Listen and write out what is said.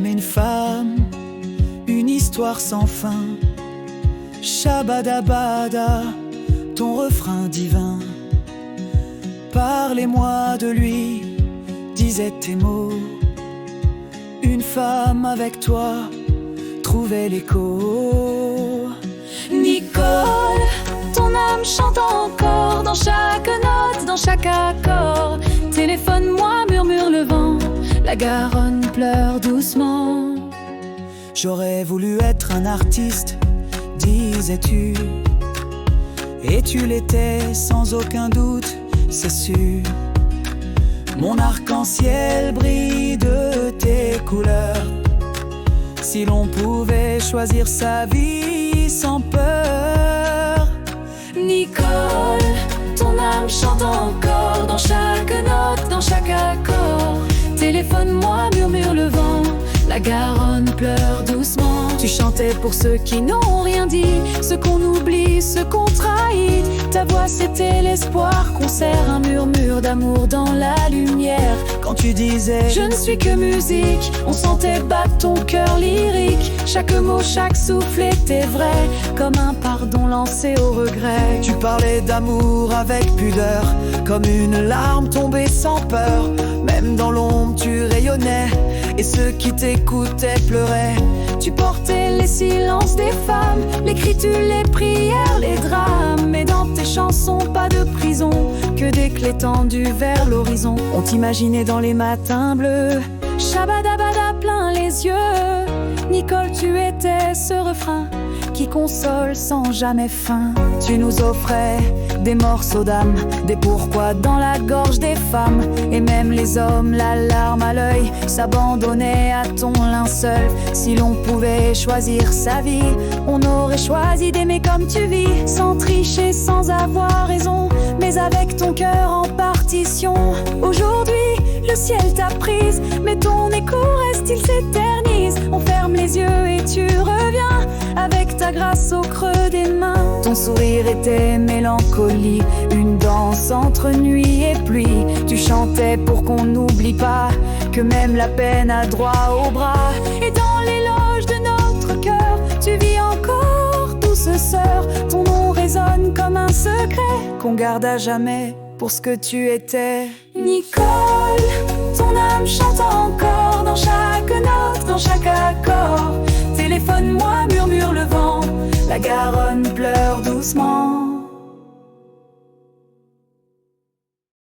homme et une femme, une histoire sans fin. Shabadabada, ton refrain divin. Parlez-moi de lui, disaient tes mots. Une femme avec toi trouvait l'écho. Nicole, ton âme chante encore dans chaque note, dans chaque accord. Téléphone-moi, murmure le vent, la Garonne pleure doucement. J'aurais voulu être un artiste, disais-tu, et tu l'étais sans aucun doute, c'est sûr. Mon arc-en-ciel brille de tes couleurs. Si l'on pouvait choisir sa vie sans peur. Nicole, ton âme chante encore dans chaque note, dans chaque accord. Téléphone-moi, murmure le vent, la Garonne pleure doucement. Tu chantais pour ceux qui n'ont rien dit, ceux qu'on oublie, ceux qu'on trahit. Ta voix c'était l'espoir qu'on sert, un murmure d'amour dans la lumière. Quand tu disais je ne suis que musique, on sentait battre ton cœur lyrique. Chaque mot, chaque souffle était vrai, comme un pardon lancé au regret. Tu parlais d'amour avec pudeur, comme une larme tombée sans peur. Même dans l'ombre tu rayonnais, et ceux qui t'écoutaient pleuraient. Tu portais les silences des femmes, l'écriture, les prières, les drames. Et dans tes chansons, pas de prison, que des clés tendues vers l'horizon. On t'imaginait dans les matins bleus, Shabadabada plein les yeux. Nicole, tu étais ce refrain qui console sans jamais fin. Tu nous offrais des morceaux d'âme, des pourquoi dans la gorge des femmes. Et même les hommes, la larme à l'œil, s'abandonnaient à ton linceul. Si l'on pouvait choisir sa vie, on aurait choisi d'aimer comme tu vis, sans tricher, sans avoir raison, mais avec ton cœur en partition. Aujourd'hui, le ciel t'a prise, mais ton écho reste, il s'éternise. On ferme les yeux et tu reviens, avec ta grâce au creux des mains. Ton sourire était mélancolie, une danse entre nuit et pluie. Tu chantais pour qu'on n'oublie pas que même la peine a droit au bras. Et dans l'éloge de notre cœur, tu vis encore, douce sœur. Ton nom résonne comme un secret qu'on garde à jamais pour ce que tu étais. Nicole, ton âme chante encore dans chaque note, dans chaque accord. Téléphone-moi, murmure le vent, la Garonne pleure doucement.